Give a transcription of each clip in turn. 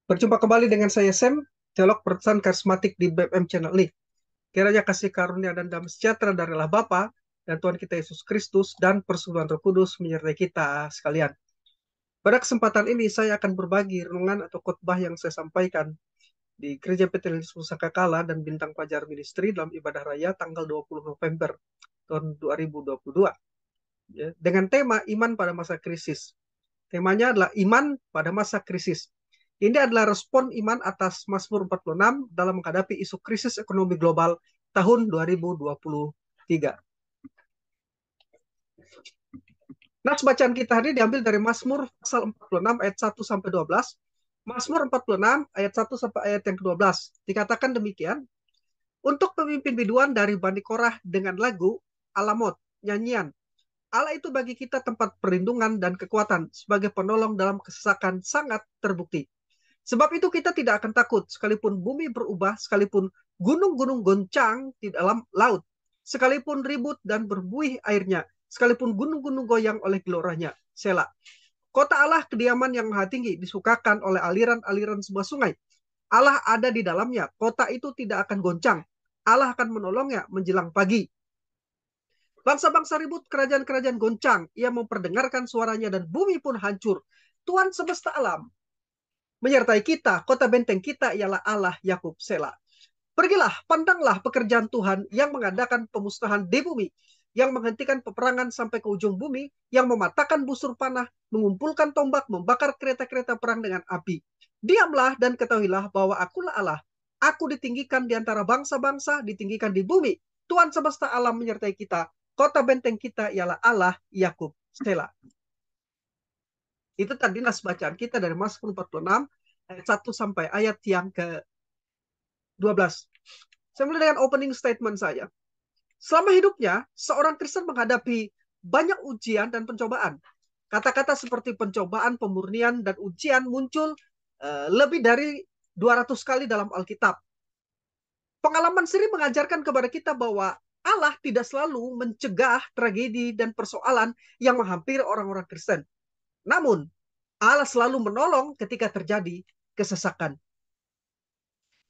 Berjumpa kembali dengan saya Sam, teolog pesan karismatik di BFM Channel ini. Kiranya kasih karunia dan damai sejahtera dari Allah Bapa dan Tuhan kita Yesus Kristus dan persekutuan Roh Kudus menyertai kita sekalian. Pada kesempatan ini saya akan berbagi renungan atau khotbah yang saya sampaikan di Gereja Petrus Pusaka Kala dan Bintang Fajar Ministry dalam ibadah raya tanggal 20 November tahun 2022. Ya, dengan tema iman pada masa krisis. Temanya adalah iman pada masa krisis. Ini adalah respon iman atas Mazmur 46 dalam menghadapi isu krisis ekonomi global tahun 2023. Nats bacaan kita hari diambil dari Mazmur pasal 46 ayat 1 sampai 12. Mazmur 46 ayat 1 sampai ayat yang ke-12. Dikatakan demikian, untuk pemimpin biduan dari Bani Korah dengan lagu Alamot, nyanyian. Allah itu bagi kita tempat perlindungan dan kekuatan sebagai penolong dalam kesesakan sangat terbukti. Sebab itu kita tidak akan takut, sekalipun bumi berubah, sekalipun gunung-gunung goncang di dalam laut, sekalipun ribut dan berbuih airnya, sekalipun gunung-gunung goyang oleh geloranya. Sela. Kota Allah kediaman yang maha tinggi, disukakan oleh aliran-aliran sebuah sungai. Allah ada di dalamnya, kota itu tidak akan goncang. Allah akan menolongnya menjelang pagi. Bangsa-bangsa ribut, kerajaan-kerajaan goncang. Ia memperdengarkan suaranya dan bumi pun hancur. Tuhan semesta alam menyertai kita, kota benteng kita ialah Allah Yakub. Sela. Pergilah, pandanglah pekerjaan Tuhan yang mengadakan pemusnahan di bumi, yang menghentikan peperangan sampai ke ujung bumi, yang mematahkan busur panah, mengumpulkan tombak, membakar kereta-kereta perang dengan api. Diamlah dan ketahuilah bahwa akulah Allah. Aku ditinggikan di antara bangsa-bangsa, ditinggikan di bumi. Tuhan semesta alam menyertai kita. Kota benteng kita ialah Allah Yakub. Sela. Itu tadi nas bacaan kita dari Mazmur 46 ayat 1 sampai ayat yang ke-12. Saya mulai dengan opening statement saya. Selama hidupnya, seorang Kristen menghadapi banyak ujian dan pencobaan. Kata-kata seperti pencobaan, pemurnian, dan ujian muncul lebih dari 200 kali dalam Alkitab. Pengalaman sendiri mengajarkan kepada kita bahwa Allah tidak selalu mencegah tragedi dan persoalan yang menghampiri orang-orang Kristen. Namun, Allah selalu menolong ketika terjadi kesesakan.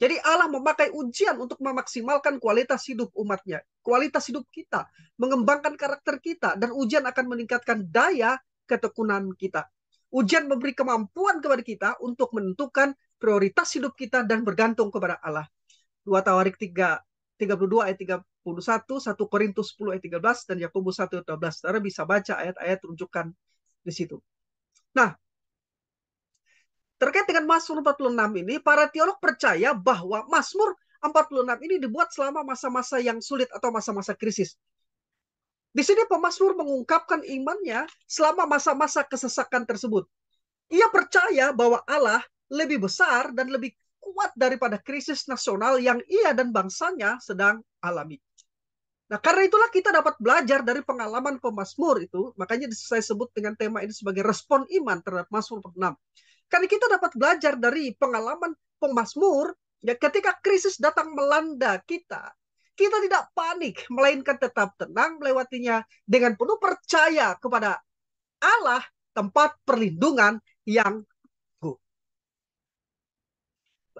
Jadi Allah memakai ujian untuk memaksimalkan kualitas hidup umatnya, kualitas hidup kita, mengembangkan karakter kita, dan ujian akan meningkatkan daya ketekunan kita. Ujian memberi kemampuan kepada kita untuk menentukan prioritas hidup kita dan bergantung kepada Allah. 2 Tawarik 32 ayat 31, 1 Korintus 10 ayat 13, dan Yakobus 1 ayat 12. Saudara bisa baca ayat-ayat rujukan di situ. Nah, terkait dengan Mazmur 46 ini, para teolog percaya bahwa Mazmur 46 ini dibuat selama masa-masa yang sulit atau masa-masa krisis. Di sini pemazmur mengungkapkan imannya selama masa-masa kesesakan tersebut. Ia percaya bahwa Allah lebih besar dan lebih kuat daripada krisis nasional yang ia dan bangsanya sedang alami. Nah, karena itulah kita dapat belajar dari pengalaman pemazmur itu, makanya saya sebut dengan tema ini sebagai respon iman terhadap Mazmur 46. Karena kita dapat belajar dari pengalaman pemazmur, ya ketika krisis datang melanda kita, kita tidak panik, melainkan tetap tenang melewatinya dengan penuh percaya kepada Allah, tempat perlindungan yang teguh.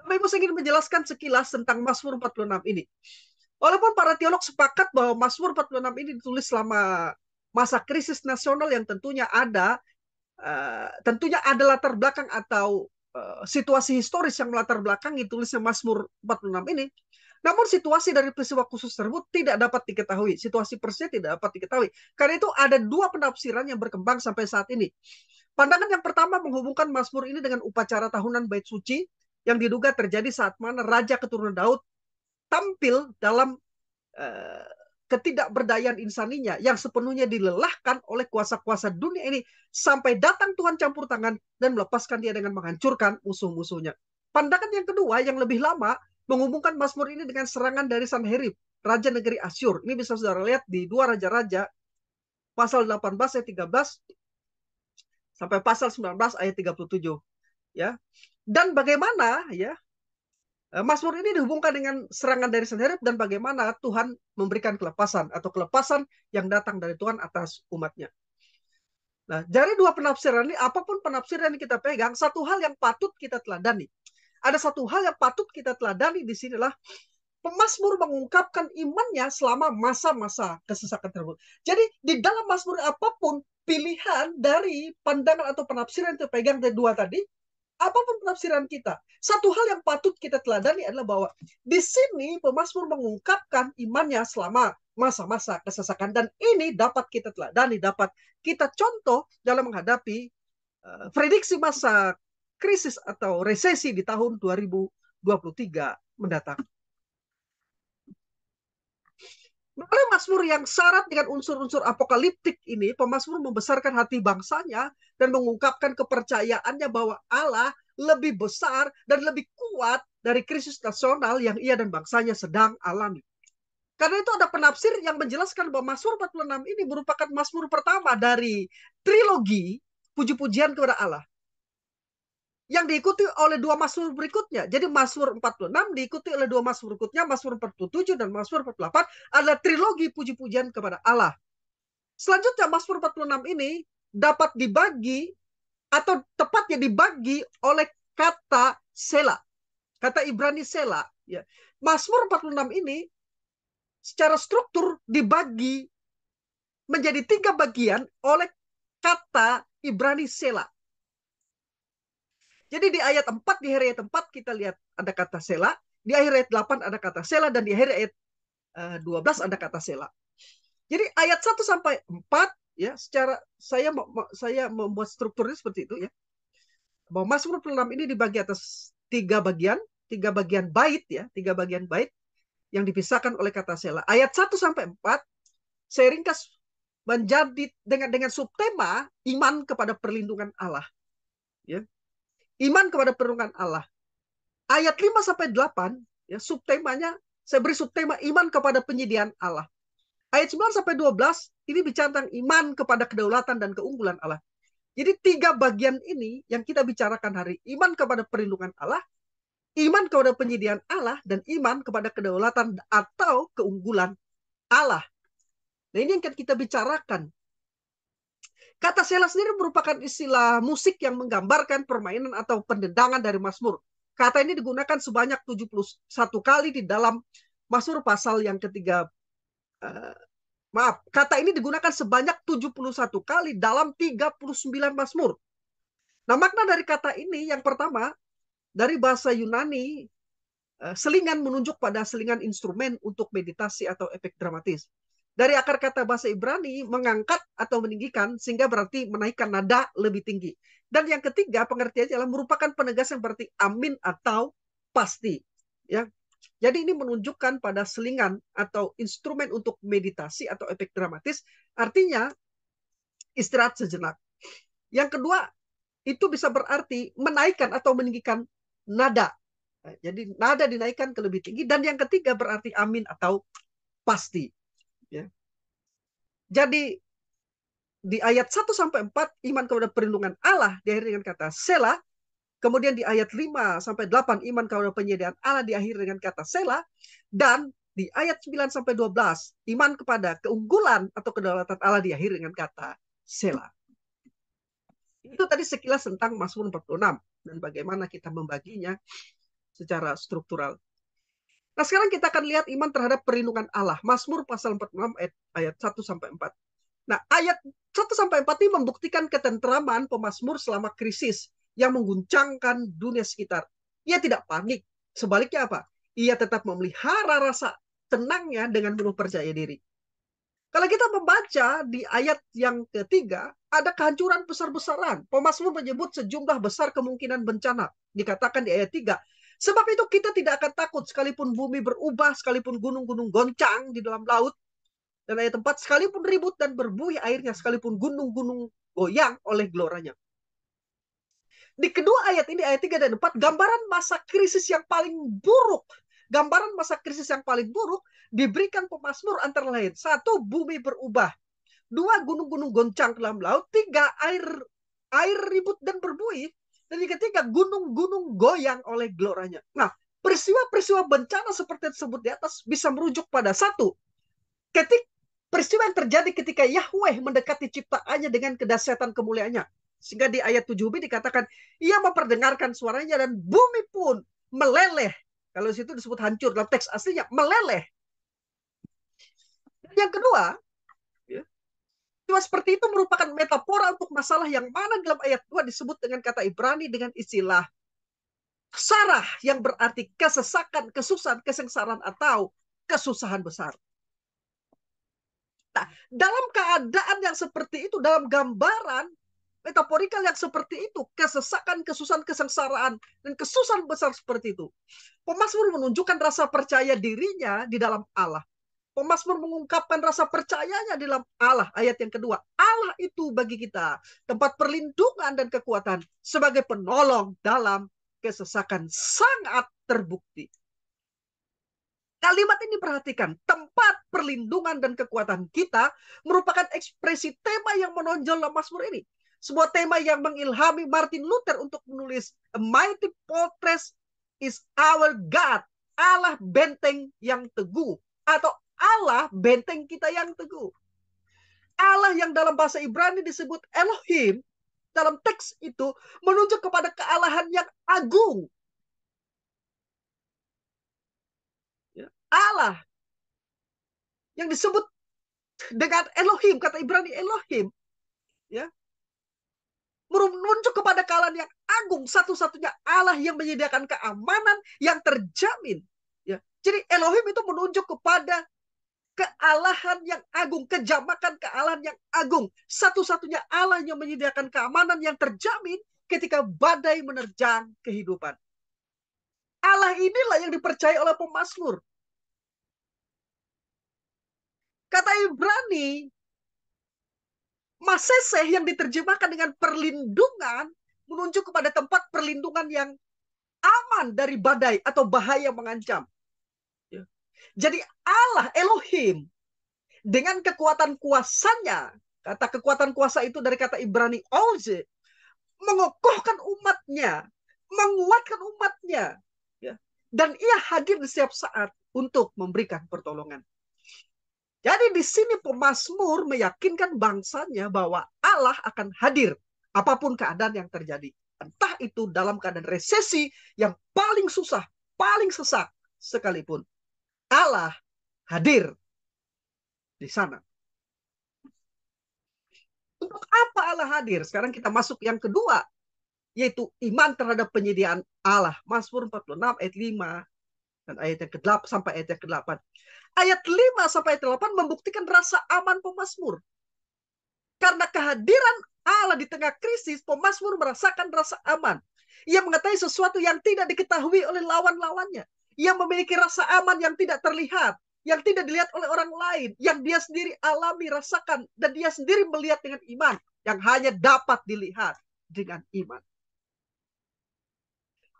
Bapak Ibu, saya ingin menjelaskan sekilas tentang Mazmur 46 ini. Walaupun para teolog sepakat bahwa Mazmur 46 ini ditulis selama masa krisis nasional yang tentunya ada latar belakang atau situasi historis yang melatar belakangi tulisnya Mazmur 46 ini. Namun situasi dari peristiwa khusus tersebut tidak dapat diketahui. Situasi persisnya tidak dapat diketahui. Karena itu ada dua penafsiran yang berkembang sampai saat ini. Pandangan yang pertama menghubungkan Mazmur ini dengan upacara tahunan Bait Suci yang diduga terjadi saat mana Raja keturunan Daud tampil dalam ketidakberdayaan insaninya yang sepenuhnya dilelahkan oleh kuasa-kuasa dunia ini sampai datang Tuhan campur tangan dan melepaskan dia dengan menghancurkan musuh-musuhnya. Pandangan yang kedua yang lebih lama menghubungkan Mazmur ini dengan serangan dari Sanherib, raja negeri Asyur. Ini bisa saudara lihat di 2 Raja-Raja pasal 18 ayat 13 sampai pasal 19 ayat 37. Ya. Dan bagaimana ya Mazmur ini dihubungkan dengan serangan dari Sanherib dan bagaimana Tuhan memberikan kelepasan atau kelepasan yang datang dari Tuhan atas umatnya. Nah, dari dua penafsiran ini, apapun penafsiran yang kita pegang, satu hal yang patut kita teladani. ada satu hal yang patut kita teladani di sinilah pemazmur mengungkapkan imannya selama masa-masa kesesakan tersebut. Jadi di dalam mazmur apapun pilihan dari pandangan atau penafsiran yang terpegang dari dua tadi, apapun penafsiran kita, satu hal yang patut kita teladani adalah bahwa di sini pemazmur mengungkapkan imannya selama masa-masa kesesakan, dan ini dapat kita teladani, dapat kita contoh dalam menghadapi prediksi masa krisis atau resesi di tahun 2023 mendatang. Oleh Mazmur yang syarat dengan unsur-unsur apokaliptik ini, pemazmur membesarkan hati bangsanya dan mengungkapkan kepercayaannya bahwa Allah lebih besar dan lebih kuat dari krisis nasional yang ia dan bangsanya sedang alami. Karena itu ada penafsir yang menjelaskan bahwa Mazmur 46 ini merupakan Mazmur pertama dari trilogi puji-pujian kepada Allah, yang diikuti oleh dua Mazmur berikutnya. Jadi Mazmur 46 diikuti oleh dua Mazmur berikutnya, Mazmur 47 dan Mazmur 48 adalah trilogi puji-pujian kepada Allah. Selanjutnya Mazmur 46 ini dapat dibagi atau tepatnya dibagi oleh kata Sela, kata Ibrani Sela. Ya. Mazmur 46 ini secara struktur dibagi menjadi 3 bagian oleh kata Ibrani Sela. Jadi di ayat 4, di akhir ayat 4 kita lihat ada kata Sela, di akhir ayat 8 ada kata Sela, dan di akhir ayat 12 ada kata Sela. Jadi ayat 1 sampai 4 ya, secara saya membuat strukturnya seperti itu ya. Bahwa Mazmur 46 ini dibagi atas 3 bagian bait ya, 3 bagian bait yang dipisahkan oleh kata Sela. Ayat 1 sampai 4 saya ringkas menjadi dengan subtema iman kepada perlindungan Allah. Ya. Iman kepada perlindungan Allah. Ayat 5 sampai 8 ya, subtemanya saya beri subtema iman kepada penyediaan Allah. Ayat 9 sampai 12 ini bicara tentang iman kepada kedaulatan dan keunggulan Allah. Jadi 3 bagian ini yang kita bicarakan hari, iman kepada perlindungan Allah, iman kepada penyediaan Allah, dan iman kepada kedaulatan atau keunggulan Allah. Nah, ini yang kita bicarakan. Kata Sela sendiri merupakan istilah musik yang menggambarkan permainan atau pendendangan dari Mazmur. Kata ini digunakan sebanyak 71 kali di dalam Mazmur pasal yang ketiga. Kata ini digunakan sebanyak 71 kali dalam 39 Mazmur. Nah, makna dari kata ini yang pertama, dari bahasa Yunani, selingan menunjuk pada selingan instrumen untuk meditasi atau efek dramatis. Dari akar kata bahasa Ibrani, mengangkat atau meninggikan, sehingga berarti menaikkan nada lebih tinggi. Dan yang ketiga, pengertiannya adalah merupakan penegasan berarti amin atau pasti. Ya. Jadi ini menunjukkan pada selingan atau instrumen untuk meditasi atau efek dramatis, artinya istirahat sejenak. Yang kedua, itu bisa berarti menaikkan atau meninggikan nada. Jadi nada dinaikkan ke lebih tinggi. Dan yang ketiga berarti amin atau pasti. Ya. Jadi di ayat 1 sampai 4 iman kepada perlindungan Allah diakhiri dengan kata Sela. Kemudian di ayat 5 sampai 8 iman kepada penyediaan Allah diakhiri dengan kata Sela. Dan di ayat 9 sampai 12 iman kepada keunggulan atau kedaulatan Allah diakhiri dengan kata Sela. Itu tadi sekilas tentang Mazmur 46 dan bagaimana kita membaginya secara struktural. Nah, sekarang kita akan lihat iman terhadap perlindungan Allah. Mazmur pasal 46 ayat 1 sampai 4. Nah, ayat 1 sampai 4 ini membuktikan ketentraman pemazmur selama krisis yang mengguncangkan dunia sekitar. Ia tidak panik. Sebaliknya apa? Ia tetap memelihara rasa tenangnya dengan penuh percaya diri. Kalau kita membaca di ayat yang ketiga, ada kehancuran besar-besaran. Pemazmur menyebut sejumlah besar kemungkinan bencana. Dikatakan di ayat 3. Sebab itu kita tidak akan takut sekalipun bumi berubah, sekalipun gunung-gunung goncang di dalam laut. Dan ayat 4, sekalipun ribut dan berbuih airnya, sekalipun gunung-gunung goyang oleh geloranya. Di kedua ayat ini, ayat 3 dan 4, gambaran masa krisis yang paling buruk. Gambaran masa krisis yang paling buruk diberikan pemazmur antara lain. 1, bumi berubah. 2, gunung-gunung goncang dalam laut. 3, air ribut dan berbuih. Dan yang ketiga, gunung-gunung goyang oleh geloranya. Nah, peristiwa-peristiwa bencana seperti tersebut di atas bisa merujuk pada satu. Peristiwa yang terjadi ketika Yahweh mendekati ciptaannya dengan kedahsyatan kemuliaannya. Sehingga di ayat 7b dikatakan, ia memperdengarkan suaranya dan bumi pun meleleh. Kalau situ disebut hancur, dalam teks aslinya meleleh. Dan yang kedua, ya, cuma seperti itu merupakan metafora untuk masalah yang mana dalam ayat 2 disebut dengan kata Ibrani dengan istilah sarah, yang berarti kesesakan, kesusahan, kesengsaraan atau kesusahan besar. Nah, dalam keadaan yang seperti itu, dalam gambaran metaforikal yang seperti itu, kesesakan, kesusahan, kesengsaraan, dan kesusahan besar seperti itu, pemazmur menunjukkan rasa percaya dirinya di dalam Allah. Pemazmur mengungkapkan rasa percayanya di dalam Allah. Ayat yang kedua, Allah itu bagi kita tempat perlindungan dan kekuatan sebagai penolong dalam kesesakan, sangat terbukti. Kalimat ini perhatikan, tempat perlindungan dan kekuatan kita merupakan ekspresi tema yang menonjol dalam Mazmur ini. Sebuah tema yang mengilhami Martin Luther untuk menulis A Mighty Fortress is our God, Allah benteng yang teguh, atau Allah benteng kita yang teguh. Allah yang dalam bahasa Ibrani disebut Elohim, dalam teks itu menunjuk kepada kealahan yang agung. Allah yang disebut dengan Elohim, kata Ibrani Elohim, ya, menunjuk kepada kealahan yang agung, satu-satunya Allah yang menyediakan keamanan yang terjamin. Ya. Jadi Elohim itu menunjuk kepada kealahan yang agung, kejamakan kealahan yang agung, satu-satunya Allah yang menyediakan keamanan yang terjamin ketika badai menerjang kehidupan. Allah inilah yang dipercaya oleh pemazmur. Kata Ibrani, Maseseh yang diterjemahkan dengan perlindungan menunjuk kepada tempat perlindungan yang aman dari badai atau bahaya mengancam. Jadi Allah Elohim dengan kekuatan kuasanya, kata kekuatan kuasa itu dari kata Ibrani Oze, mengokohkan umatnya, menguatkan umatnya, dan ia hadir di setiap saat untuk memberikan pertolongan. Jadi di sini pemazmur meyakinkan bangsanya bahwa Allah akan hadir apapun keadaan yang terjadi. Entah itu dalam keadaan resesi yang paling susah, paling sesak sekalipun. Allah hadir di sana. Untuk apa Allah hadir? Sekarang kita masuk yang kedua, yaitu iman terhadap penyediaan Allah. Mazmur 46 ayat 5 dan ayat yang ke-8 sampai ayat yang ke-8. Ayat 5 sampai ayat 8 membuktikan rasa aman pemazmur. Karena kehadiran Allah di tengah krisis, pemazmur merasakan rasa aman. Ia mengetahui sesuatu yang tidak diketahui oleh lawan-lawannya. Ia memiliki rasa aman yang tidak terlihat, yang tidak dilihat oleh orang lain, yang dia sendiri alami, rasakan, dan dia sendiri melihat dengan iman, yang hanya dapat dilihat dengan iman.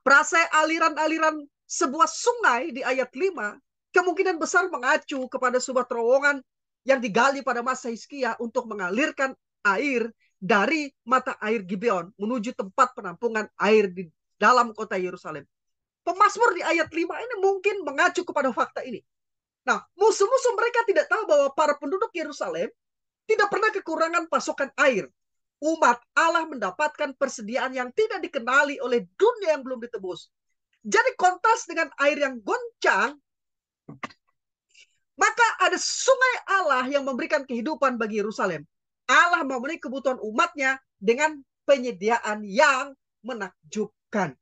Perasa aliran-aliran sebuah sungai di ayat 5 kemungkinan besar mengacu kepada sebuah terowongan yang digali pada masa Hizkia untuk mengalirkan air dari mata air Gibeon menuju tempat penampungan air di dalam kota Yerusalem. Pemazmur di ayat 5 ini mungkin mengacu kepada fakta ini. Nah, musuh-musuh mereka tidak tahu bahwa para penduduk Yerusalem tidak pernah kekurangan pasokan air. Umat Allah mendapatkan persediaan yang tidak dikenali oleh dunia yang belum ditebus. Jadi kontras dengan air yang goncang, maka ada sungai Allah yang memberikan kehidupan bagi Yerusalem. Allah memenuhi kebutuhan umatnya dengan penyediaan yang menakjubkan.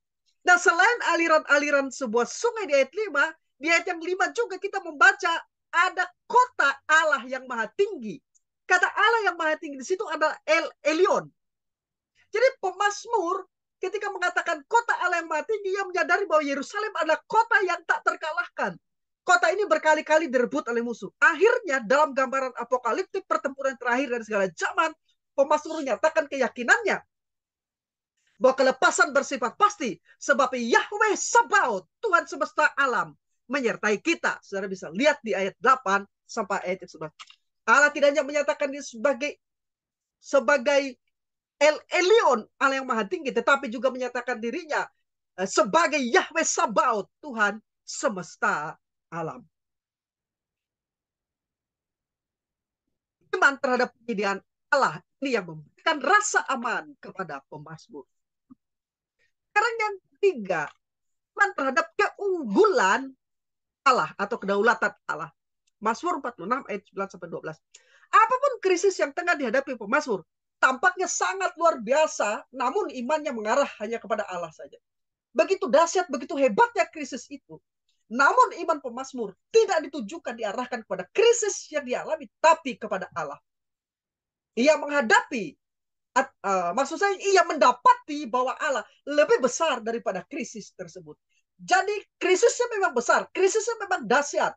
Nah, selain aliran-aliran sebuah sungai di ayat 5, di ayat yang 5 juga kita membaca ada kota Allah yang maha tinggi. Kata Allah yang maha tinggi di situ adalah El Elyon. Jadi pemazmur ketika mengatakan kota Allah yang maha tinggi, ia menyadari bahwa Yerusalem adalah kota yang tak terkalahkan. Kota ini berkali-kali direbut oleh musuh. Akhirnya dalam gambaran apokaliptik pertempuran terakhir dari segala zaman, pemazmur menyatakan keyakinannya bahwa kelepasan bersifat pasti, sebab Yahweh Sabaoth, Tuhan semesta alam, menyertai kita. Saudara bisa lihat di ayat 8 sampai ayat 11. Allah tidak hanya menyatakan dia sebagai El Elyon, Allah yang maha tinggi, tetapi juga menyatakan dirinya sebagai Yahweh Sabaoth, Tuhan semesta alam. Iman terhadap penyediaan Allah ini yang memberikan rasa aman kepada pemazmur. Sekarang yang ketiga, perlindungan terhadap keunggulan Allah atau kedaulatan Allah. Mazmur 46 ayat 11 sampai 12. Apapun krisis yang tengah dihadapi pemazmur, tampaknya sangat luar biasa, namun imannya mengarah hanya kepada Allah saja. Begitu dahsyat, begitu hebatnya krisis itu. Namun iman pemazmur tidak ditujukan, diarahkan kepada krisis yang dialami, tapi kepada Allah. Ia menghadapi, maksud saya, ia mendapati bahwa Allah lebih besar daripada krisis tersebut. Jadi krisisnya memang besar, krisisnya memang dahsyat.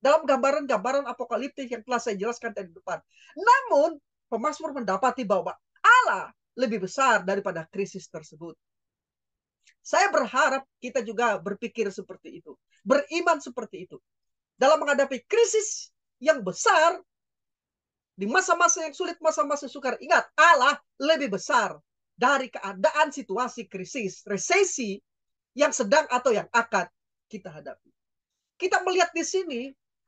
Dalam gambaran-gambaran apokaliptik yang telah saya jelaskan tadi di depan. Namun, pemazmur mendapati bahwa Allah lebih besar daripada krisis tersebut. Saya berharap kita juga berpikir seperti itu. Beriman seperti itu. Dalam menghadapi krisis yang besar, di masa-masa yang sulit, masa-masa sukar, ingat, Allah lebih besar dari keadaan situasi krisis, resesi yang sedang atau yang akan kita hadapi. Kita melihat di sini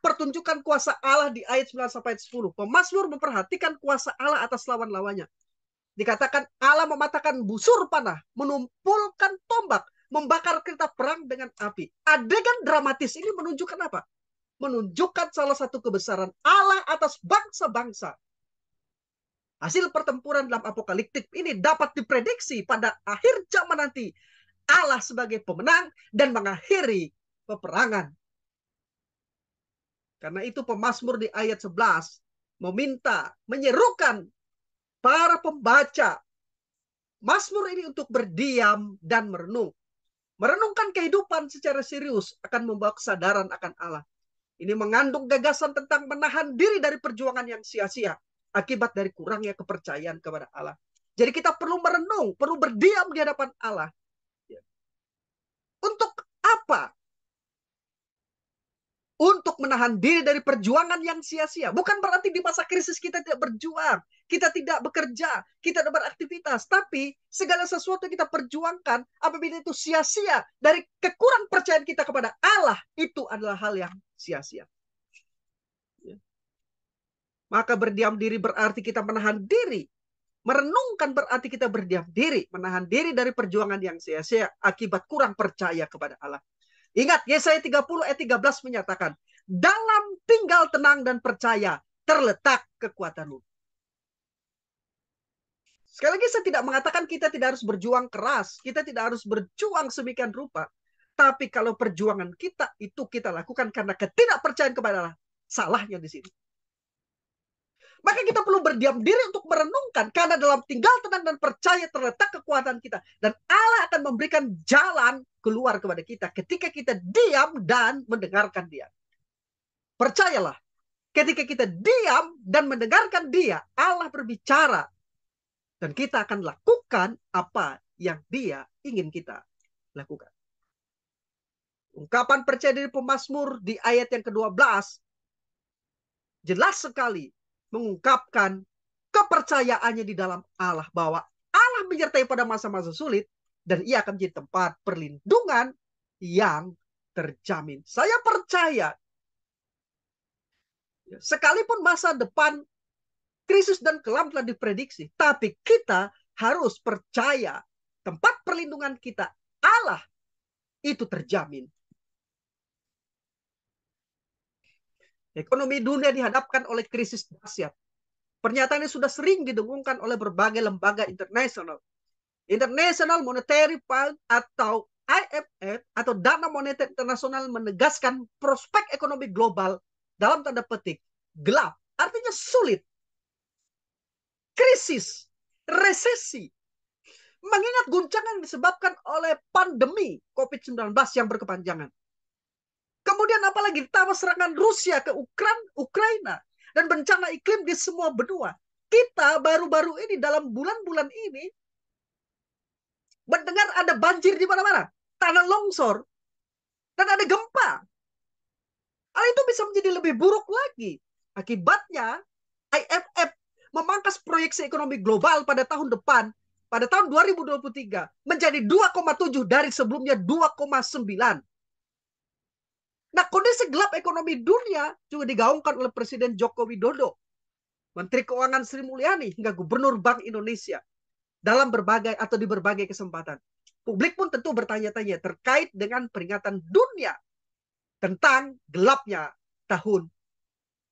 pertunjukan kuasa Allah di ayat 9 sampai 10. Pemazmur memperhatikan kuasa Allah atas lawan-lawannya. Dikatakan Allah mematahkan busur panah, menumpulkan tombak, membakar kereta perang dengan api. Adegan dramatis ini menunjukkan apa? Menunjukkan salah satu kebesaran Allah atas bangsa-bangsa. Hasil pertempuran dalam apokaliptik ini dapat diprediksi pada akhir zaman nanti. Allah sebagai pemenang dan mengakhiri peperangan. Karena itu pemazmur di ayat 11 meminta, menyerukan para pembaca mazmur ini untuk berdiam dan merenung. Merenungkan kehidupan secara serius akan membawa kesadaran akan Allah. Ini mengandung gagasan tentang menahan diri dari perjuangan yang sia-sia akibat dari kurangnya kepercayaan kepada Allah. Jadi kita perlu merenung, perlu berdiam di hadapan Allah. Untuk apa? Untuk menahan diri dari perjuangan yang sia-sia. Bukan berarti di masa krisis kita tidak berjuang, kita tidak bekerja, kita tidak beraktivitas. Tapi segala sesuatu yang kita perjuangkan, apabila itu sia-sia dari kekurang percayaan kita kepada Allah, itu adalah hal yang sia-sia. Maka berdiam diri berarti kita menahan diri. Merenungkan berarti kita berdiam diri, menahan diri dari perjuangan yang sia-sia akibat kurang percaya kepada Allah. Ingat, Yesaya 30 ayat 13 menyatakan, dalam tinggal tenang dan percaya terletak kekuatanmu. Sekali lagi saya tidak mengatakan kita tidak harus berjuang keras, kita tidak harus berjuang sedemikian rupa. Tapi kalau perjuangan kita itu kita lakukan karena ketidakpercayaan kepada Allah, salahnya di sini. Maka kita perlu berdiam diri untuk merenungkan, karena dalam tinggal tenang dan percaya terletak kekuatan kita. Dan Allah akan memberikan jalan keluar kepada kita ketika kita diam dan mendengarkan Dia. Percayalah, ketika kita diam dan mendengarkan Dia, Allah berbicara. Dan kita akan lakukan apa yang Dia ingin kita lakukan. Ungkapan percaya diri pemazmur di ayat yang ke-12 jelas sekali mengungkapkan kepercayaannya di dalam Allah, bahwa Allah menyertai pada masa-masa sulit dan Ia akan menjadi tempat perlindungan yang terjamin. Saya percaya, sekalipun masa depan krisis dan kelam telah diprediksi, tapi kita harus percaya tempat perlindungan kita, Allah, itu terjamin. Ekonomi dunia dihadapkan oleh krisis dahsyat. Pernyataan ini sudah sering didengungkan oleh berbagai lembaga internasional. International Monetary Fund atau IMF atau Dana Moneter Internasional menegaskan prospek ekonomi global dalam tanda petik gelap, artinya sulit. Krisis, resesi, mengingat guncangan disebabkan oleh pandemi COVID-19 yang berkepanjangan. Kemudian apalagi ditambah serangan Rusia ke Ukraina dan bencana iklim di semua benua. Kita baru-baru ini dalam bulan-bulan ini mendengar ada banjir di mana-mana, tanah longsor, dan ada gempa. Hal itu bisa menjadi lebih buruk lagi. Akibatnya IMF memangkas proyeksi ekonomi global pada tahun depan, pada tahun 2023, menjadi 2,7 dari sebelumnya 2,9. Nah, kondisi gelap ekonomi dunia juga digaungkan oleh Presiden Joko Widodo, Menteri Keuangan Sri Mulyani, hingga Gubernur Bank Indonesia dalam berbagai atau di berbagai kesempatan. publik pun tentu bertanya-tanya terkait dengan peringatan dunia tentang gelapnya tahun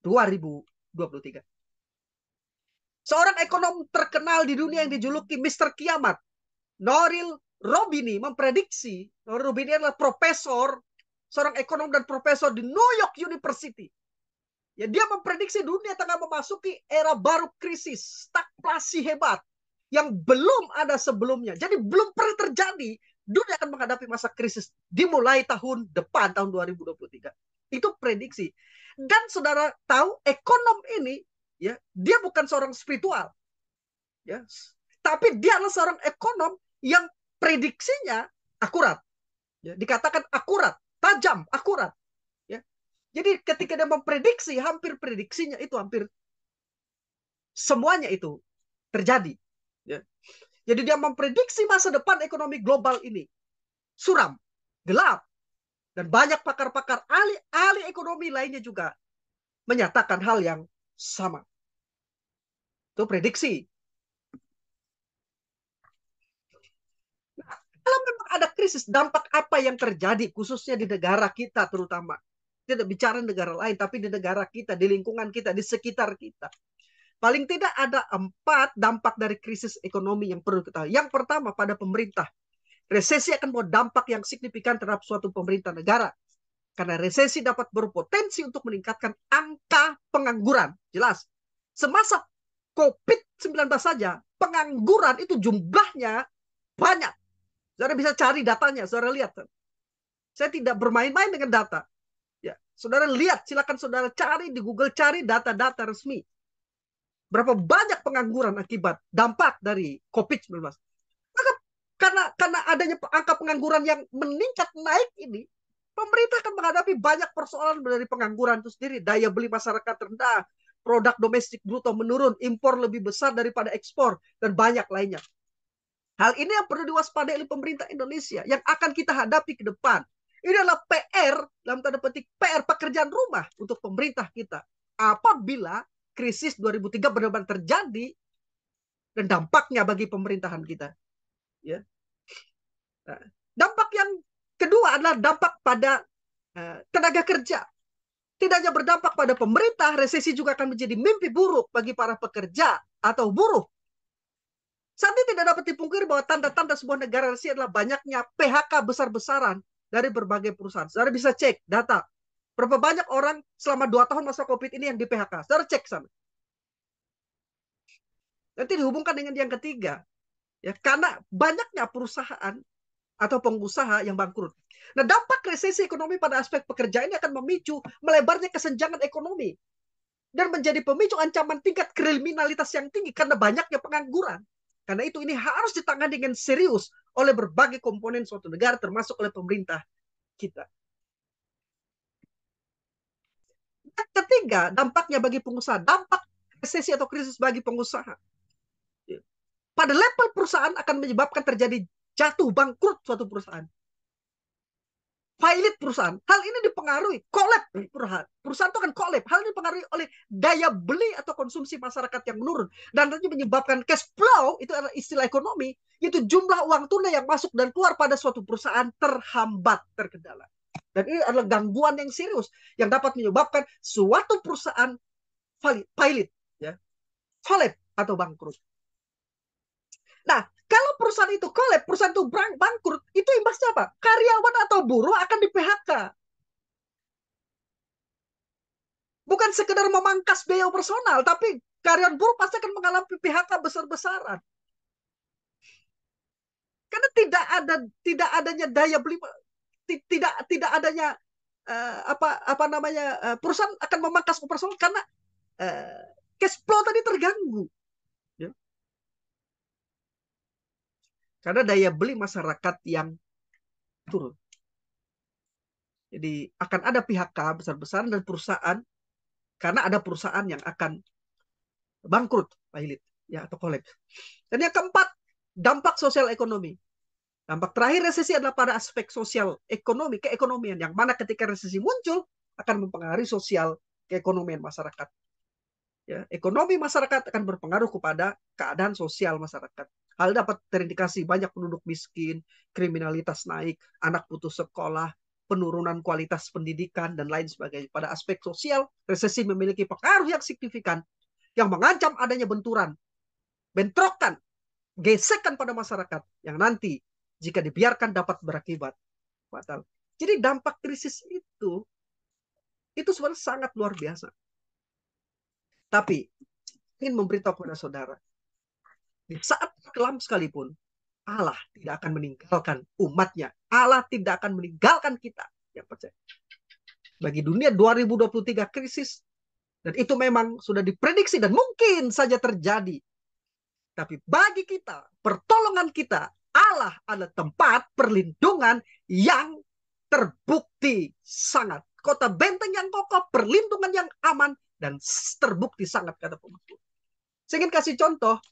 2023. Seorang ekonom terkenal di dunia yang dijuluki Mr. Kiamat, Noril Robini, memprediksi. Noril Robini adalah profesor, seorang ekonom dan profesor di New York University. Ya, dia memprediksi dunia tengah memasuki era baru krisis, stagflasi hebat yang belum ada sebelumnya. Jadi belum pernah terjadi. Dunia akan menghadapi masa krisis dimulai tahun depan, tahun 2023. Itu prediksi. Dan saudara tahu, ekonom ini ya, dia bukan seorang spiritual. Ya, tapi dia adalah seorang ekonom yang prediksinya akurat. Ya, dikatakan akurat, tajam, akurat. Jadi ketika dia memprediksi, hampir prediksinya itu hampir semuanya itu terjadi. Ya. Jadi dia memprediksi masa depan ekonomi global ini suram, gelap, dan banyak pakar-pakar ahli ekonomi lainnya juga menyatakan hal yang sama. Itu prediksi. Nah, kalau memang ada krisis, dampak apa yang terjadi khususnya di negara kita terutama? Tidak bicara negara lain, tapi di negara kita, di lingkungan kita, di sekitar kita. Paling tidak ada 4 dampak dari krisis ekonomi yang perlu kita tahu. Yang pertama, pada pemerintah. Resesi akan membawa dampak yang signifikan terhadap suatu pemerintah negara. Karena resesi dapat berpotensi untuk meningkatkan angka pengangguran. Jelas. Semasa COVID-19 saja, pengangguran itu jumlahnya banyak. Saudara bisa cari datanya, saudara lihat. Saya tidak bermain-main dengan data. Ya, saudara lihat, silakan saudara cari di Google, cari data-data resmi. Berapa banyak pengangguran akibat dampak dari COVID-19. Maka karena adanya angka pengangguran yang meningkat naik ini, pemerintah akan menghadapi banyak persoalan dari pengangguran itu sendiri. Daya beli masyarakat rendah, produk domestik bruto menurun, impor lebih besar daripada ekspor, dan banyak lainnya. Hal ini yang perlu diwaspadai oleh pemerintah Indonesia yang akan kita hadapi ke depan. Ini adalah PR, dalam tanda petik PR, pekerjaan rumah untuk pemerintah kita. Apabila krisis 2003 benar-benar terjadi dan dampaknya bagi pemerintahan kita. Ya. Nah, dampak yang kedua adalah dampak pada tenaga kerja. Tidak hanya berdampak pada pemerintah, resesi juga akan menjadi mimpi buruk bagi para pekerja atau buruh. Saat ini tidak dapat dipungkiri bahwa tanda-tanda sebuah negara resesi adalah banyaknya PHK besar-besaran dari berbagai perusahaan. Saudara bisa cek data. Berapa banyak orang selama 2 tahun masa COVID ini yang di PHK. Saudara cek sana. Nanti dihubungkan dengan yang ketiga. Ya, karena banyaknya perusahaan atau pengusaha yang bangkrut. Nah, dampak resesi ekonomi pada aspek pekerjaan ini akan memicu melebarnya kesenjangan ekonomi dan menjadi pemicu ancaman tingkat kriminalitas yang tinggi karena banyaknya pengangguran. Karena itu ini harus ditangani dengan serius oleh berbagai komponen suatu negara termasuk oleh pemerintah kita. Dan ketiga, dampaknya bagi pengusaha, dampak resesi atau krisis bagi pengusaha. Pada level perusahaan akan menyebabkan terjadi jatuh bangkrut suatu perusahaan. Failit perusahaan. Hal ini dipengaruhi kolab perusahaan. Perusahaan itu akan kolab. Hal ini dipengaruhi oleh daya beli atau konsumsi masyarakat yang menurun dan nanti menyebabkan cash flow, itu adalah istilah ekonomi, itu jumlah uang tunai yang masuk dan keluar pada suatu perusahaan terhambat, terkendala. Dan ini adalah gangguan yang serius yang dapat menyebabkan suatu perusahaan failit, ya, kolab atau bangkrut. Nah, kalau perusahaan itu kolab, perusahaan itu bangkrut, itu imbasnya apa? Karyawan atau buruh akan di PHK. Bukan sekedar memangkas biaya personal, tapi karyawan buruh pasti akan mengalami PHK besar-besaran. Karena tidak adanya daya beli, tidak adanya perusahaan akan memangkas personal karena cash flow tadi terganggu. Ya. Karena daya beli masyarakat yang turun. Jadi akan ada PHK besar-besaran dan perusahaan, karena ada perusahaan yang akan bangkrut, failit, ya, atau kolab. Dan yang keempat, dampak sosial ekonomi. Dampak terakhir resesi adalah pada aspek sosial ekonomi, keekonomian, yang mana ketika resesi muncul akan mempengaruhi sosial keekonomian masyarakat. Ya, ekonomi masyarakat akan berpengaruh kepada keadaan sosial masyarakat. Hal dapat terindikasi banyak penduduk miskin, kriminalitas naik, anak putus sekolah, penurunan kualitas pendidikan, dan lain sebagainya. Pada aspek sosial, resesi memiliki pengaruh yang signifikan yang mengancam adanya bentrokan, gesekan pada masyarakat yang nanti jika dibiarkan dapat berakibat fatal. Jadi dampak krisis itu sebenarnya sangat luar biasa. Tapi ingin memberitahu kepada saudara, di saat kelam sekalipun, Allah tidak akan meninggalkan umatnya. Allah tidak akan meninggalkan kita yang percaya. Bagi dunia 2023 krisis, dan itu memang sudah diprediksi dan mungkin saja terjadi. Tapi bagi kita, pertolongan kita, Allah adalah tempat perlindungan yang terbukti sangat. Kota benteng yang kokoh, perlindungan yang aman, dan terbukti sangat, kata pemazmur. Saya ingin kasih contoh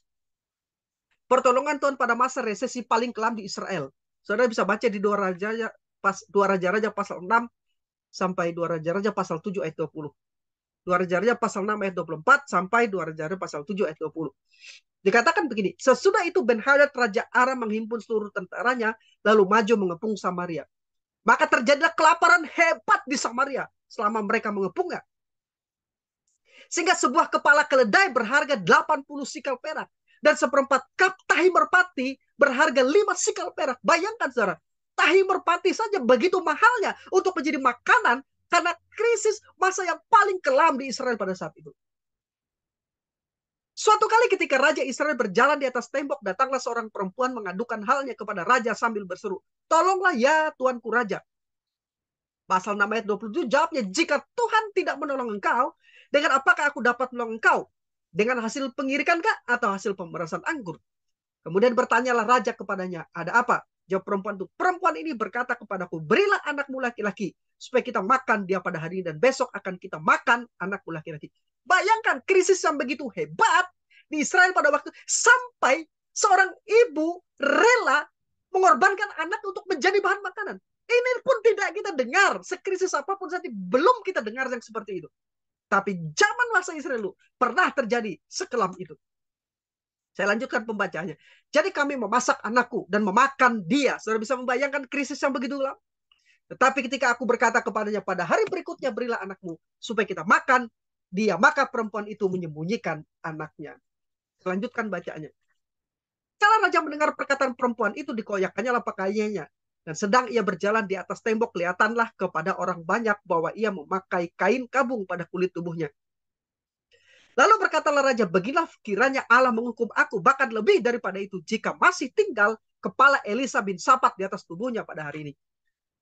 pertolongan Tuhan pada masa resesi paling kelam di Israel. Saudara bisa baca di 2 Raja-Raja pasal 6 sampai 2 Raja-Raja pasal 7 ayat 20. 2 Raja-Raja pasal 6 ayat 24 sampai 2 Raja-Raja pasal 7 ayat 20. Dikatakan begini, sesudah itu Ben-Hadad Raja Aram menghimpun seluruh tentaranya, lalu maju mengepung Samaria. Maka terjadilah kelaparan hebat di Samaria selama mereka mengepungnya. Sehingga sebuah kepala keledai berharga 80 sikal perak. Dan seperempat kap tahi merpati berharga 5 sikal perak. Bayangkan saudara, tahi merpati saja begitu mahalnya untuk menjadi makanan karena krisis masa yang paling kelam di Israel pada saat itu. Suatu kali ketika Raja Israel berjalan di atas tembok, datanglah seorang perempuan mengadukan halnya kepada Raja sambil berseru, tolonglah ya Tuanku Raja. Pasal 6 ayat 27 jawabnya, jika Tuhan tidak menolong engkau, dengan apakah aku dapat menolong engkau? Dengan hasil pengirikan kah atau hasil pemerasan anggur? Kemudian bertanyalah Raja kepadanya, ada apa? Jawab perempuan itu, perempuan ini berkata kepadaku, berilah anakmu laki-laki, supaya kita makan dia pada hari ini, dan besok akan kita makan anakmu laki-laki. Bayangkan krisis yang begitu hebat di Israel pada waktu sampai seorang ibu rela mengorbankan anak untuk menjadi bahan makanan. Ini pun tidak kita dengar, sekrisis apapun saat ini belum kita dengar yang seperti itu. Tapi zaman masa Israel pernah terjadi sekelam itu. Saya lanjutkan pembacaannya. Jadi kami memasak anakku dan memakan dia. Saudara bisa membayangkan krisis yang begitu lama. Tetapi ketika aku berkata kepadanya, pada hari berikutnya berilah anakmu, supaya kita makan dia. Maka perempuan itu menyembunyikan anaknya. Lanjutkan bacaannya. Kala raja mendengar perkataan perempuan itu, dikoyakkannya lah pakaiannya. Dan sedang ia berjalan di atas tembok, kelihatanlah kepada orang banyak bahwa ia memakai kain kabung pada kulit tubuhnya. Lalu berkatalah raja, beginilah kiranya Allah menghukum aku, bahkan lebih daripada itu, jika masih tinggal kepala Elisa bin Safat di atas tubuhnya pada hari ini.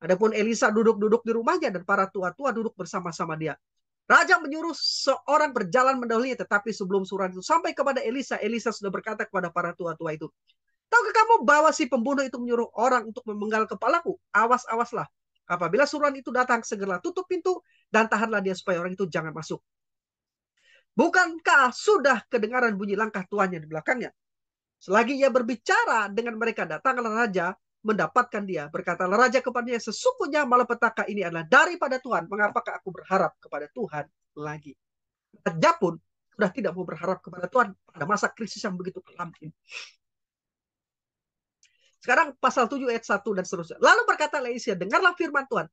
Adapun Elisa duduk-duduk di rumahnya dan para tua-tua duduk bersama-sama dia. Raja menyuruh seorang berjalan mendahulunya, tetapi sebelum surat itu sampai kepada Elisa, Elisa sudah berkata kepada para tua-tua itu, tahukah kamu bahwa si pembunuh itu menyuruh orang untuk memenggal kepalaku? Awas-awaslah. Apabila suruhan itu datang, segera tutup pintu dan tahanlah dia supaya orang itu jangan masuk. Bukankah sudah kedengaran bunyi langkah tuannya di belakangnya? Selagi ia berbicara dengan mereka, datanglah raja mendapatkan dia. Berkatalah raja kepadanya, sesungguhnya malapetaka ini adalah daripada Tuhan. Mengapakah aku berharap kepada Tuhan lagi? Raja pun sudah tidak mau berharap kepada Tuhan pada masa krisis yang begitu kelam ini. Sekarang pasal 7 ayat 1 dan seterusnya. Lalu berkata Elisa, dengarlah firman Tuhan.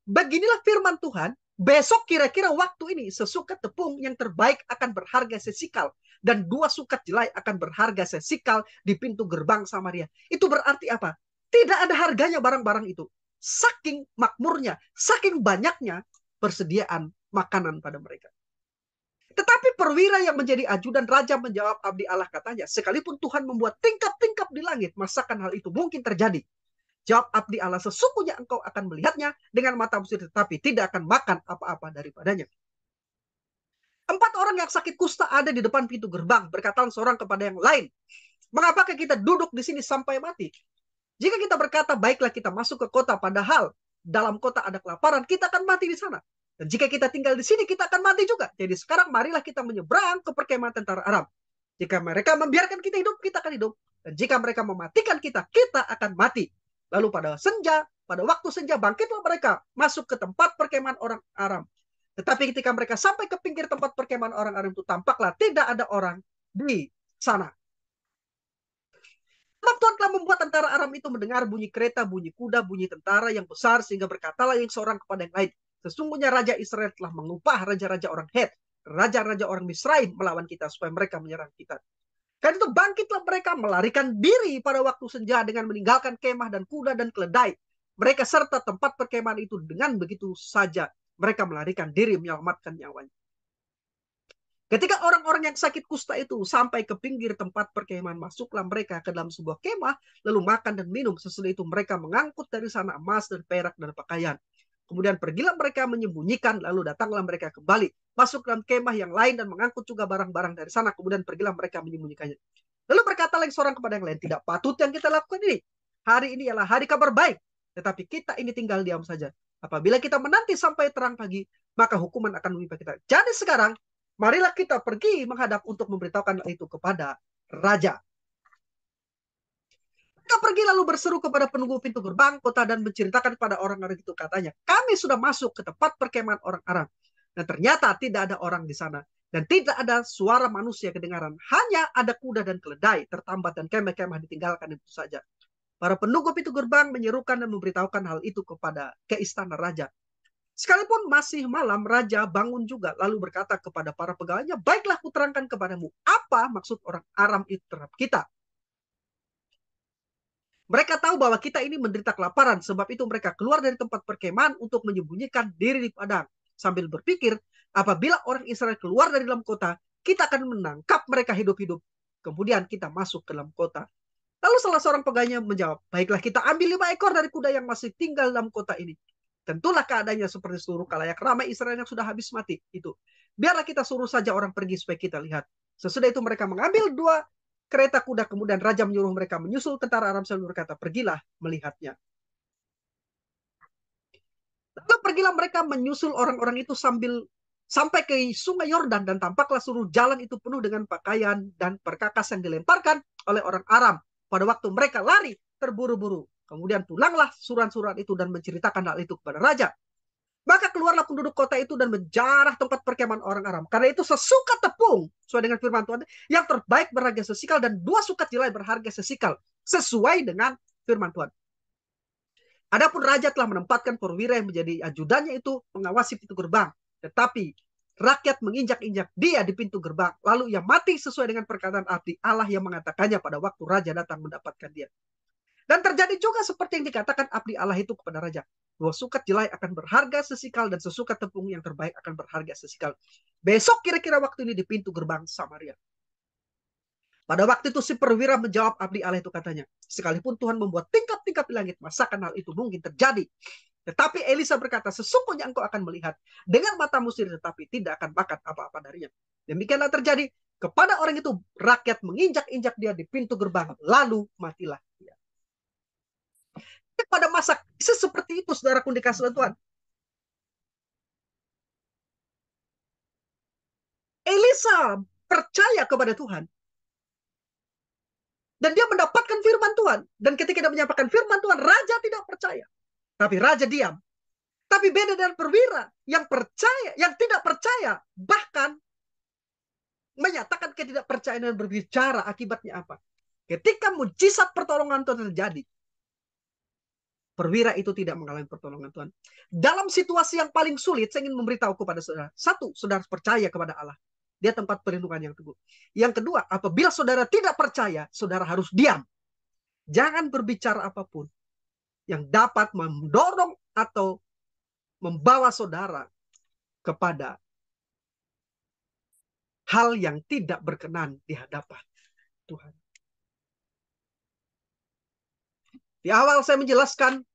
Beginilah firman Tuhan, besok kira-kira waktu ini sesukat tepung yang terbaik akan berharga sesikal, dan 2 sukat jelai akan berharga sesikal di pintu gerbang Samaria. Itu berarti apa? Tidak ada harganya barang-barang itu. Saking makmurnya, saking banyaknya persediaan makanan pada mereka. Tetapi perwira yang menjadi ajudan raja menjawab abdi Allah, katanya, sekalipun Tuhan membuat tingkap-tingkap di langit, masakan hal itu mungkin terjadi? Jawab abdi Allah, sesungguhnya engkau akan melihatnya dengan matamu sendiri, tetapi tidak akan makan apa-apa daripadanya. 4 orang yang sakit kusta ada di depan pintu gerbang. Berkatalah seorang kepada yang lain, mengapakah kita duduk di sini sampai mati? Jika kita berkata, baiklah kita masuk ke kota, padahal dalam kota ada kelaparan, kita akan mati di sana. Dan jika kita tinggal di sini, kita akan mati juga. Jadi sekarang marilah kita menyeberang ke perkemahan tentara Aram. Jika mereka membiarkan kita hidup, kita akan hidup. Dan jika mereka mematikan kita, kita akan mati. Lalu pada waktu senja bangkitlah mereka masuk ke tempat perkemahan orang Aram. Tetapi ketika mereka sampai ke pinggir tempat perkemahan orang Aram itu, tampaklah tidak ada orang di sana. Tuhan telah membuat tentara Aram itu mendengar bunyi kereta, bunyi kuda, bunyi tentara yang besar, sehingga berkatalah yang seorang kepada yang lain, sesungguhnya Raja Israel telah mengupah raja-raja orang Het, raja-raja orang Misraim melawan kita, supaya mereka menyerang kita. Karena itu bangkitlah mereka melarikan diri pada waktu senja dengan meninggalkan kemah dan kuda dan keledai. Mereka serta tempat perkemahan itu dengan begitu saja. Mereka melarikan diri menyelamatkan nyawanya. Ketika orang-orang yang sakit kusta itu sampai ke pinggir tempat perkemahan, masuklah mereka ke dalam sebuah kemah, lalu makan dan minum. Sesudah itu mereka mengangkut dari sana emas dan perak dan pakaian. Kemudian pergilah mereka menyembunyikan, lalu datanglah mereka kembali, masuk dalam kemah yang lain dan mengangkut juga barang-barang dari sana. Kemudian pergilah mereka menyembunyikannya. Lalu berkatalah seorang kepada yang lain, tidak patut yang kita lakukan ini. Hari ini adalah hari kabar baik, tetapi kita ini tinggal diam saja. Apabila kita menanti sampai terang pagi, maka hukuman akan menimpa kita. Jadi sekarang, marilah kita pergi menghadap untuk memberitahukan itu kepada raja. Kita pergi lalu berseru kepada penunggu pintu gerbang kota dan menceritakan kepada orang-orang itu, katanya, kami sudah masuk ke tempat perkemahan orang Aram. Dan ternyata tidak ada orang di sana. Dan tidak ada suara manusia kedengaran. Hanya ada kuda dan keledai tertambat dan kemah-kemah ditinggalkan itu saja. Para penunggu pintu gerbang menyerukan dan memberitahukan hal itu ke istana raja. Sekalipun masih malam, raja bangun juga, lalu berkata kepada para pegawainya, baiklah kuterangkan kepadamu, apa maksud orang Aram itu terhadap kita. Mereka tahu bahwa kita ini menderita kelaparan, sebab itu mereka keluar dari tempat perkemahan untuk menyembunyikan diri di padang. Sambil berpikir, apabila orang Israel keluar dari dalam kota, kita akan menangkap mereka hidup-hidup. Kemudian kita masuk ke dalam kota. Lalu salah seorang pegawainya menjawab, baiklah kita ambil 5 ekor dari kuda yang masih tinggal dalam kota ini. Tentulah keadaannya seperti seluruh kalayak ramai Israel yang sudah habis mati. Itu. Biarlah kita suruh saja orang pergi supaya kita lihat. Sesudah itu mereka mengambil 2 kereta kuda. Kemudian raja menyuruh mereka menyusul tentara Aram sambil berkata, pergilah melihatnya. Lalu pergilah mereka menyusul orang-orang itu sampai ke sungai Yordan. Dan tampaklah seluruh jalan itu penuh dengan pakaian dan perkakas yang dilemparkan oleh orang Aram. Pada waktu mereka lari terburu-buru. Kemudian pulanglah surat-surat itu dan menceritakan hal itu kepada raja. Maka keluarlah penduduk kota itu dan menjarah tempat perkemahan orang Aram. Karena itu sesukat tepung, sesuai dengan firman Tuhan, yang terbaik berharga sesikal dan 2 sukat jelai berharga sesikal. Sesuai dengan firman Tuhan. Adapun raja telah menempatkan perwira yang menjadi ajudannya itu mengawasi pintu gerbang. Tetapi rakyat menginjak-injak dia di pintu gerbang. Lalu ia mati sesuai dengan perkataan abdi Allah yang mengatakannya pada waktu raja datang mendapatkan dia. Dan terjadi juga seperti yang dikatakan abdi Allah itu kepada raja. 2 sukat jelai akan berharga sesikal dan sesukat tepung yang terbaik akan berharga sesikal. Besok kira-kira waktu ini di pintu gerbang Samaria. Pada waktu itu si perwira menjawab abdi Allah itu, katanya, sekalipun Tuhan membuat tingkap-tingkap di langit, masakan hal itu mungkin terjadi. Tetapi Elisa berkata, sesungguhnya engkau akan melihat dengan matamu sendiri, tetapi tidak akan makan apa-apa darinya. Demikianlah terjadi kepada orang itu. Rakyat menginjak-injak dia di pintu gerbang, lalu matilah dia. Pada masa krisis seperti itu, saudaraku dikasih Tuhan, Elisa percaya kepada Tuhan. Dan dia mendapatkan firman Tuhan. Dan ketika dia menyampaikan firman Tuhan, raja tidak percaya. Tapi raja diam. Tapi beda dengan perwira yang percaya, yang tidak percaya, bahkan menyatakan ketidakpercayaan dan berbicara akibatnya apa. Ketika mujizat pertolongan Tuhan terjadi, perwira itu tidak mengalami pertolongan Tuhan. Dalam situasi yang paling sulit, saya ingin memberitahu kepada saudara. 1, saudara percaya kepada Allah. Dia tempat perlindungan yang teguh. Yang kedua, apabila saudara tidak percaya, saudara harus diam. Jangan berbicara apapun yang dapat mendorong atau membawa saudara kepada hal yang tidak berkenan di hadapan Tuhan. Di awal saya menjelaskan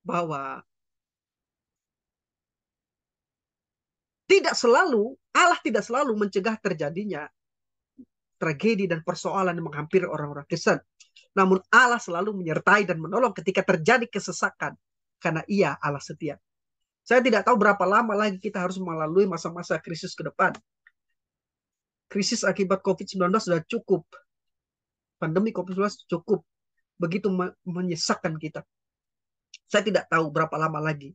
bahwa Allah tidak selalu mencegah terjadinya tragedi dan persoalan yang menghampiri orang-orang Kristen. Namun Allah selalu menyertai dan menolong ketika terjadi kesesakan, karena Ia Allah setia. Saya tidak tahu berapa lama lagi kita harus melalui masa-masa krisis ke depan. Krisis akibat COVID-19 sudah cukup. Pandemi COVID-19 cukup. Begitu menyesakkan kita. Saya tidak tahu berapa lama lagi.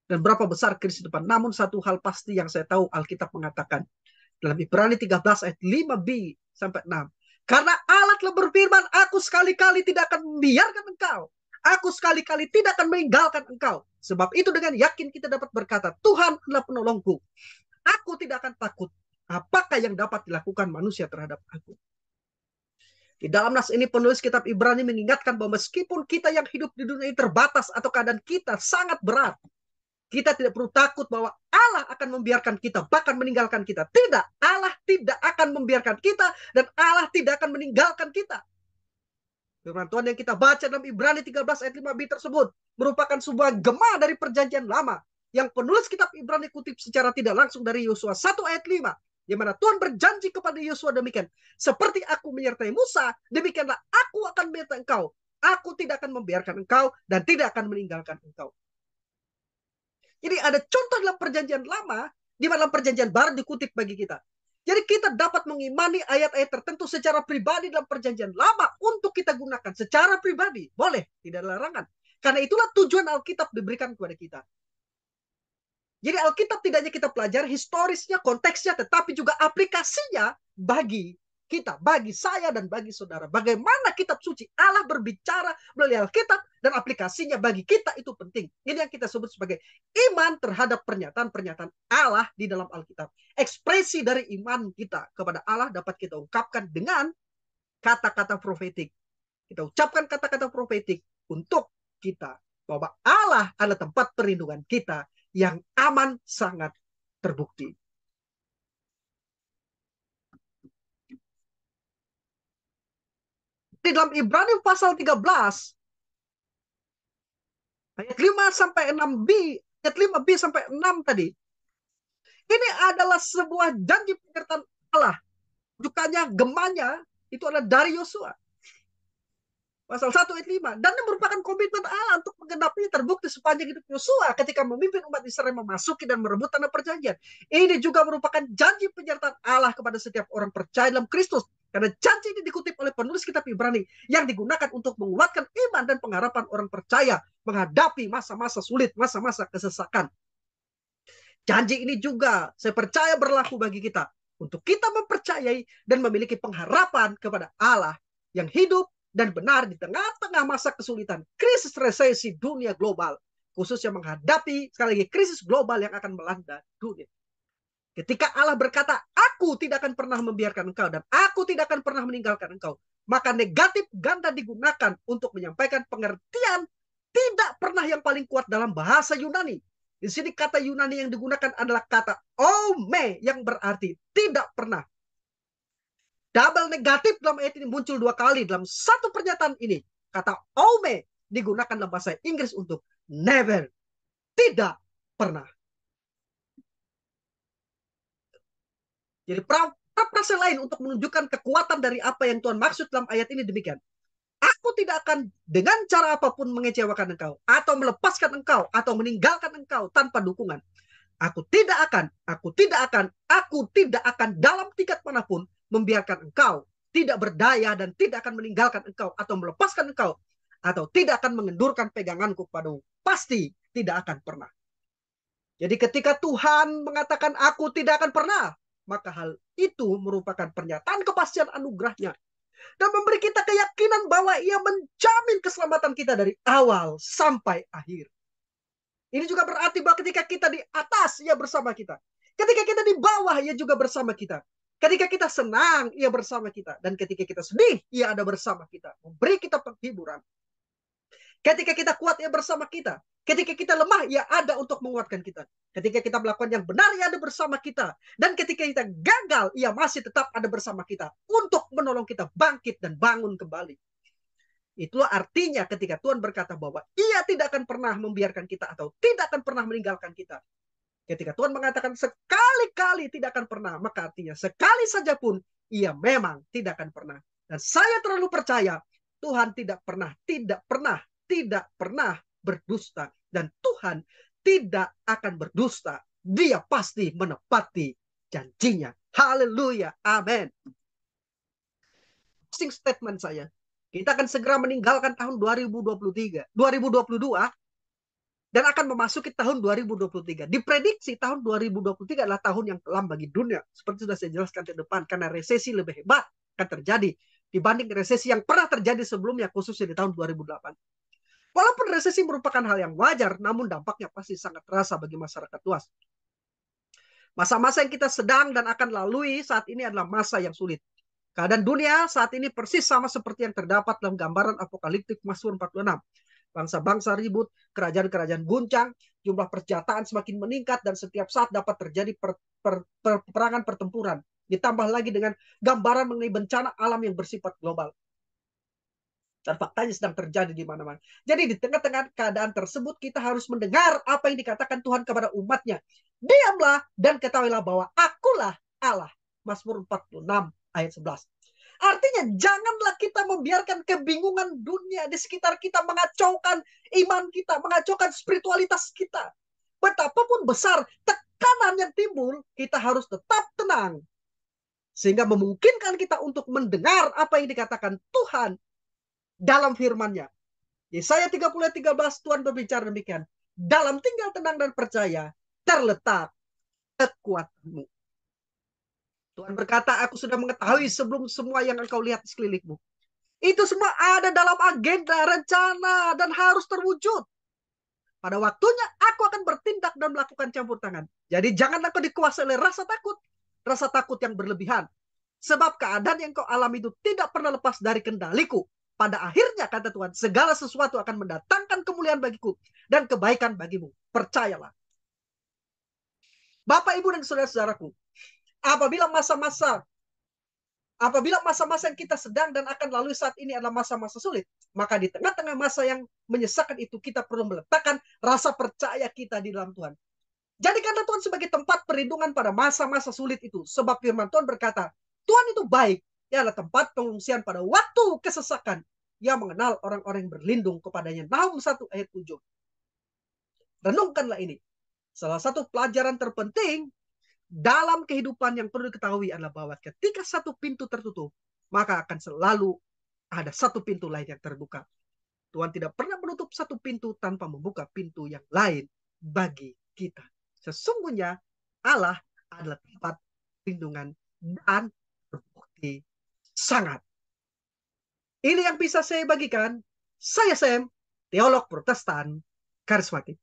Dan berapa besar krisis depan. Namun satu hal pasti yang saya tahu, Alkitab mengatakan dalam Ibrani 13 ayat 5b sampai 6. Karena Allah telah berfirman, aku sekali-kali tidak akan membiarkan engkau. Aku sekali-kali tidak akan meninggalkan engkau. Sebab itu dengan yakin kita dapat berkata, Tuhan adalah penolongku. Aku tidak akan takut. Apakah yang dapat dilakukan manusia terhadap aku? Di dalam nas ini penulis kitab Ibrani mengingatkan bahwa meskipun kita yang hidup di dunia ini terbatas atau keadaan kita sangat berat, kita tidak perlu takut bahwa Allah akan membiarkan kita, bahkan meninggalkan kita. Tidak, Allah tidak akan membiarkan kita dan Allah tidak akan meninggalkan kita. Firman Tuhan yang kita baca dalam Ibrani 13 ayat 5b tersebut merupakan sebuah gema dari perjanjian lama yang penulis kitab Ibrani kutip secara tidak langsung dari Yosua 1 ayat 5, di mana Tuhan berjanji kepada Yosua demikian, seperti aku menyertai Musa, demikianlah aku akan menyertai engkau. Aku tidak akan membiarkan engkau dan tidak akan meninggalkan engkau. Jadi ada contoh dalam perjanjian lama, di dalam perjanjian baru dikutip bagi kita. Jadi kita dapat mengimani ayat-ayat tertentu secara pribadi dalam perjanjian lama untuk kita gunakan secara pribadi. Boleh, tidak ada larangan. Karena itulah tujuan Alkitab diberikan kepada kita. Jadi Alkitab tidak hanya kita pelajari historisnya, konteksnya, tetapi juga aplikasinya bagi kita, bagi saya dan bagi saudara. Bagaimana kitab suci Allah berbicara melalui Alkitab dan aplikasinya bagi kita itu penting. Ini yang kita sebut sebagai iman terhadap pernyataan-pernyataan Allah di dalam Alkitab. Ekspresi dari iman kita kepada Allah dapat kita ungkapkan dengan kata-kata profetik. Kita ucapkan kata-kata profetik untuk kita bahwa Allah adalah tempat perlindungan kita yang aman sangat terbukti. Di dalam Ibrani pasal 13 ayat 5 sampai 6b, ayat 5b sampai 6 tadi. Ini adalah sebuah janji penyertaan Allah. Bukannya gemanya itu adalah dari Yosua. Pasal 1 ayat 5. Dan ini merupakan komitmen Allah untuk menggenapinya terbukti sepanjang hidup Yosua ketika memimpin umat Israel memasuki dan merebut tanah perjanjian. Ini juga merupakan janji penyertaan Allah kepada setiap orang percaya dalam Kristus. Karena janji ini dikutip oleh penulis kitab Ibrani yang digunakan untuk menguatkan iman dan pengharapan orang percaya menghadapi masa-masa sulit, masa-masa kesesakan. Janji ini juga saya percaya berlaku bagi kita untuk kita mempercayai dan memiliki pengharapan kepada Allah yang hidup dan benar di tengah-tengah masa kesulitan, krisis resesi dunia global, khususnya menghadapi sekali lagi krisis global yang akan melanda dunia. Ketika Allah berkata, aku tidak akan pernah membiarkan engkau dan aku tidak akan pernah meninggalkan engkau, maka negatif ganda digunakan untuk menyampaikan pengertian tidak pernah yang paling kuat dalam bahasa Yunani. Di sini kata Yunani yang digunakan adalah kata ome yang berarti tidak pernah. Double negatif dalam ayat ini muncul 2 kali dalam satu pernyataan ini. Kata ome digunakan dalam bahasa Inggris untuk never, tidak pernah. Jadi frase lain untuk menunjukkan kekuatan dari apa yang Tuhan maksud dalam ayat ini demikian. Aku tidak akan dengan cara apapun mengecewakan engkau, atau melepaskan engkau, atau meninggalkan engkau tanpa dukungan. Aku tidak akan dalam tingkat manapun membiarkan engkau tidak berdaya dan tidak akan meninggalkan engkau atau melepaskan engkau atau tidak akan mengendurkan peganganku padamu. Pasti tidak akan pernah. Jadi ketika Tuhan mengatakan aku tidak akan pernah, maka hal itu merupakan pernyataan kepastian anugerahnya dan memberi kita keyakinan bahwa ia menjamin keselamatan kita dari awal sampai akhir. Ini juga berarti bahwa ketika kita di atas, ia bersama kita. Ketika kita di bawah, ia juga bersama kita. Ketika kita senang, ia bersama kita. Dan ketika kita sedih, ia ada bersama kita. Memberi kita penghiburan. Ketika kita kuat, ia bersama kita. Ketika kita lemah, ia ada untuk menguatkan kita. Ketika kita melakukan yang benar, ia ada bersama kita. Dan ketika kita gagal, ia masih tetap ada bersama kita. Untuk menolong kita bangkit dan bangun kembali. Itulah artinya ketika Tuhan berkata bahwa ia tidak akan pernah membiarkan kita atau tidak akan pernah meninggalkan kita. Ketika Tuhan mengatakan sekali-kali tidak akan pernah, maka artinya sekali saja pun ia memang tidak akan pernah. Dan saya terlalu percaya Tuhan tidak pernah berdusta. Dan Tuhan tidak akan berdusta. Dia pasti menepati janjinya. Haleluya. Amin. Closing statement saya. Kita akan segera meninggalkan tahun 2022 dan akan memasuki tahun 2023. Diprediksi tahun 2023 adalah tahun yang kelam bagi dunia. Seperti sudah saya jelaskan ke depan, karena resesi lebih hebat akan terjadi dibanding resesi yang pernah terjadi sebelumnya, khususnya di tahun 2008. Walaupun resesi merupakan hal yang wajar, namun dampaknya pasti sangat terasa bagi masyarakat luas. Masa-masa yang kita sedang dan akan lalui saat ini adalah masa yang sulit. Keadaan dunia saat ini persis sama seperti yang terdapat dalam gambaran apokaliptik Mazmur 46. Bangsa-bangsa ribut, kerajaan-kerajaan guncang, jumlah persenjataan semakin meningkat, dan setiap saat dapat terjadi peperangan pertempuran. Ditambah lagi dengan gambaran mengenai bencana alam yang bersifat global. Dan faktanya sedang terjadi di mana-mana. Jadi di tengah-tengah keadaan tersebut kita harus mendengar apa yang dikatakan Tuhan kepada umatnya. Diamlah dan ketahuilah bahwa akulah Allah. Mazmur 46 ayat 11. Artinya janganlah kita membiarkan kebingungan dunia di sekitar kita mengacaukan iman kita, mengacaukan spiritualitas kita. Betapapun besar tekanan yang timbul, kita harus tetap tenang. Sehingga memungkinkan kita untuk mendengar apa yang dikatakan Tuhan dalam firman-Nya. Yesaya 30 ayat 13 Tuhan berbicara demikian. Dalam tinggal tenang dan percaya terletak kekuatanmu. Tuhan berkata, aku sudah mengetahui sebelum semua yang engkau lihat di sekelilingmu. Itu semua ada dalam agenda, rencana, dan harus terwujud. Pada waktunya aku akan bertindak dan melakukan campur tangan. Jadi janganlah kau dikuasai oleh rasa takut yang berlebihan. Sebab keadaan yang kau alami itu tidak pernah lepas dari kendaliku. Pada akhirnya, kata Tuhan, segala sesuatu akan mendatangkan kemuliaan bagiku dan kebaikan bagimu. Percayalah. Bapak, Ibu, dan saudara-saudaraku, apabila masa-masa yang kita sedang dan akan lalui saat ini adalah masa-masa sulit, maka di tengah-tengah masa yang menyesakan itu, kita perlu meletakkan rasa percaya kita di dalam Tuhan. Jadikanlah Tuhan sebagai tempat perlindungan pada masa-masa sulit itu. Sebab firman Tuhan berkata, Tuhan itu baik. Ia adalah tempat pengungsian pada waktu kesesakan. Ia mengenal orang-orang yang berlindung kepadanya. Nahum 1 ayat 7. Renungkanlah ini. Salah satu pelajaran terpenting dalam kehidupan yang perlu diketahui adalah bahwa ketika satu pintu tertutup, maka akan selalu ada satu pintu lain yang terbuka. Tuhan tidak pernah menutup satu pintu tanpa membuka pintu yang lain bagi kita. Sesungguhnya Allah adalah tempat perlindungan dan terbukti sangat. Ini yang bisa saya bagikan. Saya Sam, teolog Protestan karismatik.